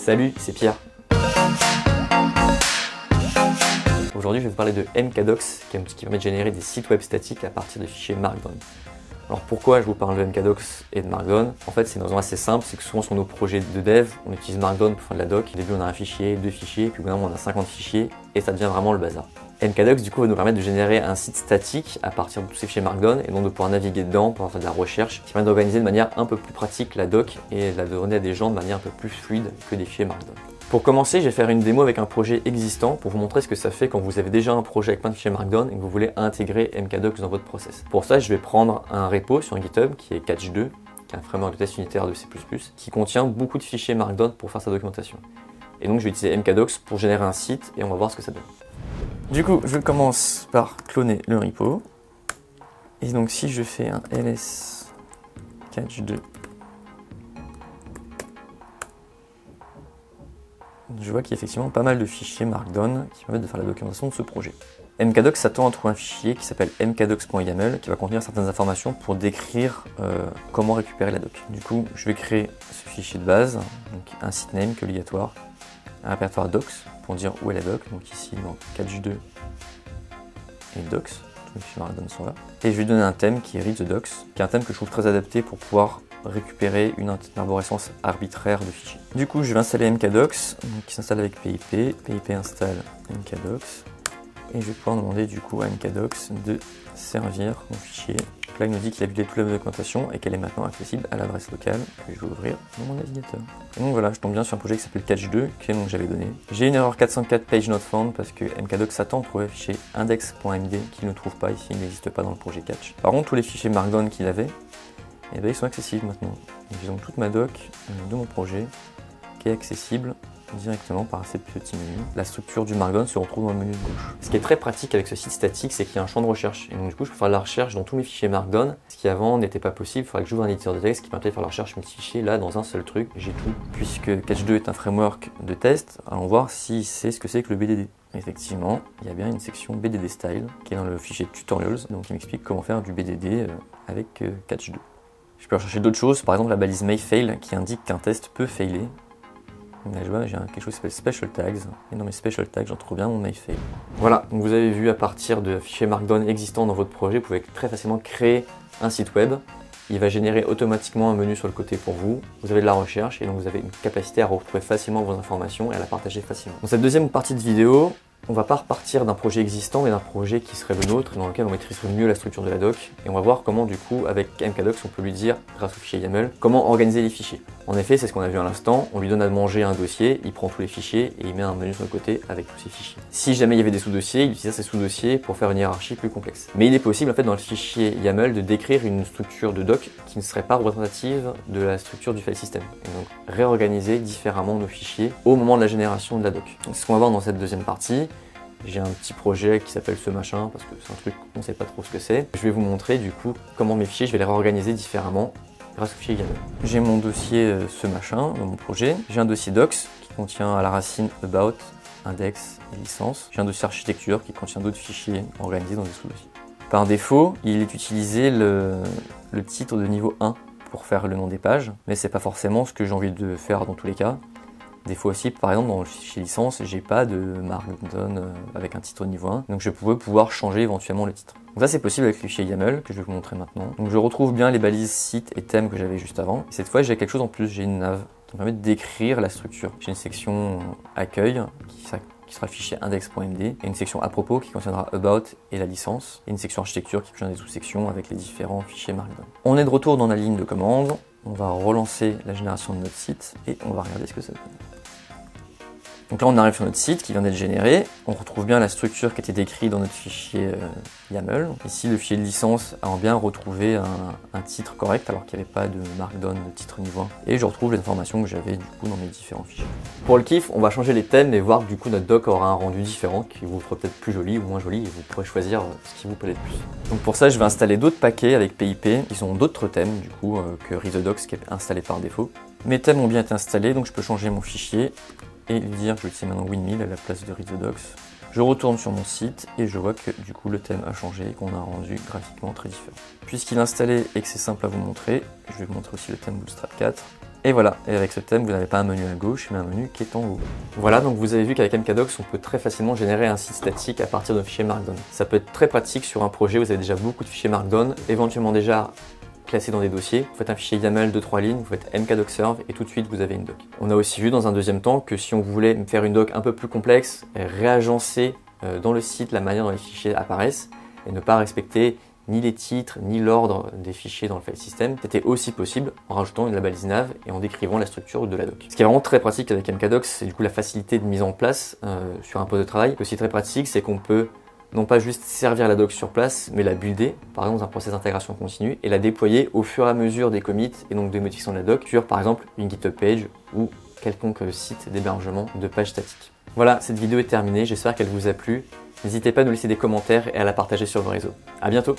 Salut, c'est Pierre. Aujourd'hui, je vais vous parler de MKDocs, qui est un outil qui permet de générer des sites web statiques à partir de fichiers Markdown. Alors pourquoi je vous parle de MKDocs et de Markdown? En fait, c'est une raison assez simple, c'est que souvent sur nos projets de dev, on utilise Markdown pour faire de la doc. Au début, on a un fichier, deux fichiers, puis au bout d'un moment, on a 50 fichiers, et ça devient vraiment le bazar. MKDocs, du coup, va nous permettre de générer un site statique à partir de tous ces fichiers Markdown, et donc de pouvoir naviguer dedans, pouvoir faire de la recherche, qui permet d'organiser de manière un peu plus pratique la doc, et de la donner à des gens de manière un peu plus fluide que des fichiers Markdown. Pour commencer, je vais faire une démo avec un projet existant pour vous montrer ce que ça fait quand vous avez déjà un projet avec plein de fichiers Markdown et que vous voulez intégrer MKDocs dans votre process. Pour ça, je vais prendre un repo sur GitHub qui est Catch2, qui est un framework de test unitaire de C++, qui contient beaucoup de fichiers Markdown pour faire sa documentation. Et donc je vais utiliser MKDocs pour générer un site et on va voir ce que ça donne. Du coup, je commence par cloner le repo. Et donc si je fais un ls catch2, je vois qu'il y a effectivement pas mal de fichiers Markdown qui permettent de faire la documentation de ce projet. MKDocs s'attend à trouver un fichier qui s'appelle mkdocs.yaml qui va contenir certaines informations pour décrire comment récupérer la doc. Du coup, je vais créer ce fichier de base, donc un site name qui est obligatoire, un répertoire docs pour dire où est la doc, donc ici dans catch2 et docs, tous les fichiers Markdown sont là. Et je vais donner un thème qui est read the docs, qui est un thème que je trouve très adapté pour pouvoir récupérer une arborescence arbitraire de fichiers. Du coup, je vais installer MKDocs, qui s'installe avec PIP. PIP installe MKDocs. Et je vais pouvoir demander du coup à MKDocs de servir mon fichier. Donc là, il nous dit qu'il a buildé toute la documentation et qu'elle est maintenant accessible à l'adresse locale que je vais ouvrir dans mon navigateur. Et donc voilà, je tombe bien sur un projet qui s'appelle Catch2, que j'avais donné. J'ai une erreur 404 page not found parce que MKDocs s'attend à trouver le fichier index.md qu'il ne trouve pas ici, il n'existe pas dans le projet Catch. Par contre, tous les fichiers Markdown qu'il avait, et bien, ils sont accessibles maintenant. J'ai donc toute ma doc de mon projet qui est accessible directement par ces petits menus. La structure du Markdown se retrouve dans le menu de gauche. Ce qui est très pratique avec ce site statique, c'est qu'il y a un champ de recherche. Et donc du coup, je peux faire la recherche dans tous mes fichiers Markdown, ce qui avant n'était pas possible. Il faudrait que j'ouvre un éditeur de texte qui permettait de faire la recherche multi-fichiers. Là, dans un seul truc, j'ai tout. Puisque Catch2 est un framework de test, allons voir s'il sait ce que c'est que le BDD. Effectivement, il y a bien une section BDD style qui est dans le fichier tutorials, donc il m'explique comment faire du BDD avec Catch2. Je peux rechercher d'autres choses, par exemple la balise mayfail qui indique qu'un test peut failer. Là je vois, j'ai quelque chose qui s'appelle special tags, et dans mes special tags j'en trouve bien mon mayfail. Voilà, donc vous avez vu à partir de fichiers Markdown existants dans votre projet, vous pouvez très facilement créer un site web. Il va générer automatiquement un menu sur le côté pour vous. Vous avez de la recherche et donc vous avez une capacité à retrouver facilement vos informations et à la partager facilement. Dans cette deuxième partie de vidéo, on va pas repartir d'un projet existant mais d'un projet qui serait le nôtre et dans lequel on maîtriserait mieux la structure de la doc et on va voir comment du coup avec MKDocs on peut lui dire grâce au fichier YAML comment organiser les fichiers. En effet c'est ce qu'on a vu à l'instant, on lui donne à manger un dossier, il prend tous les fichiers et il met un menu sur le côté avec tous ces fichiers. Si jamais il y avait des sous-dossiers, il utilise ces sous-dossiers pour faire une hiérarchie plus complexe. Mais il est possible en fait dans le fichier YAML de décrire une structure de doc qui ne serait pas représentative de la structure du file system et donc réorganiser différemment nos fichiers au moment de la génération de la doc. Donc c'est ce qu'on va voir dans cette deuxième partie. J'ai un petit projet qui s'appelle ce machin parce que c'est un truc qu'on ne sait pas trop ce que c'est. Je vais vous montrer du coup comment mes fichiers, je vais les réorganiser différemment grâce au fichier YAML. J'ai mon dossier ce machin dans mon projet. J'ai un dossier docs qui contient à la racine about, index et licence. J'ai un dossier architecture qui contient d'autres fichiers organisés dans des sous-dossiers. Par défaut, il est utilisé le titre de niveau 1 pour faire le nom des pages, mais c'est pas forcément ce que j'ai envie de faire dans tous les cas. Des fois aussi, par exemple, dans le fichier licence, j'ai pas de Markdown avec un titre niveau 1, donc je pourrais pouvoir changer éventuellement le titre. Donc ça c'est possible avec le fichier YAML que je vais vous montrer maintenant. Donc je retrouve bien les balises site et thème que j'avais juste avant. Et cette fois j'ai quelque chose en plus, j'ai une nav qui me permet de décrire la structure. J'ai une section accueil qui sera le fichier index.md et une section à propos qui contiendra about et la licence et une section architecture qui contient des sous-sections avec les différents fichiers Markdown. On est de retour dans la ligne de commande, on va relancer la génération de notre site et on va regarder ce que ça donne. Donc là on arrive sur notre site qui vient d'être généré, on retrouve bien la structure qui était décrite dans notre fichier YAML. Ici le fichier de licence a bien retrouvé un titre correct alors qu'il n'y avait pas de Markdown de titre niveau 1. Et je retrouve les informations que j'avais du coup dans mes différents fichiers. Pour le kiff, on va changer les thèmes et voir que du coup notre doc aura un rendu différent qui vous fera peut-être plus joli ou moins joli et vous pourrez choisir ce qui vous plaît le plus. Donc pour ça je vais installer d'autres paquets avec PIP qui sont d'autres thèmes du coup que read the docs qui est installé par défaut. Mes thèmes ont bien été installés donc je peux changer mon fichier et lui dire que je vais utiliser maintenant Windmill à la place de read the docs. Je retourne sur mon site et je vois que du coup le thème a changé et qu'on a un rendu graphiquement très différent. Puisqu'il est installé et que c'est simple à vous montrer, je vais vous montrer aussi le thème Bootstrap 4. Et voilà, et avec ce thème, vous n'avez pas un menu à gauche, mais un menu qui est en haut. Voilà, donc vous avez vu qu'avec MKDocs, on peut très facilement générer un site statique à partir d'un fichier Markdown. Ça peut être très pratique sur un projet où vous avez déjà beaucoup de fichiers Markdown, éventuellement déjà classés dans des dossiers. Vous faites un fichier YAML de 3 lignes, vous faites mkdocserve et tout de suite vous avez une doc. On a aussi vu dans un deuxième temps que si on voulait faire une doc un peu plus complexe, réagencer dans le site la manière dont les fichiers apparaissent et ne pas respecter ni les titres, ni l'ordre des fichiers dans le file system, c'était aussi possible en rajoutant la balise nav et en décrivant la structure de la doc. Ce qui est vraiment très pratique avec MKDocs, c'est du coup la facilité de mise en place sur un poste de travail. Ce qui est aussi très pratique, c'est qu'on peut non pas juste servir la doc sur place, mais la builder, par exemple dans un process d'intégration continue, et la déployer au fur et à mesure des commits et donc des modifications de la doc sur par exemple une GitHub page ou quelconque site d'hébergement de page statique. Voilà, cette vidéo est terminée, j'espère qu'elle vous a plu. N'hésitez pas à nous laisser des commentaires et à la partager sur vos réseaux. À bientôt!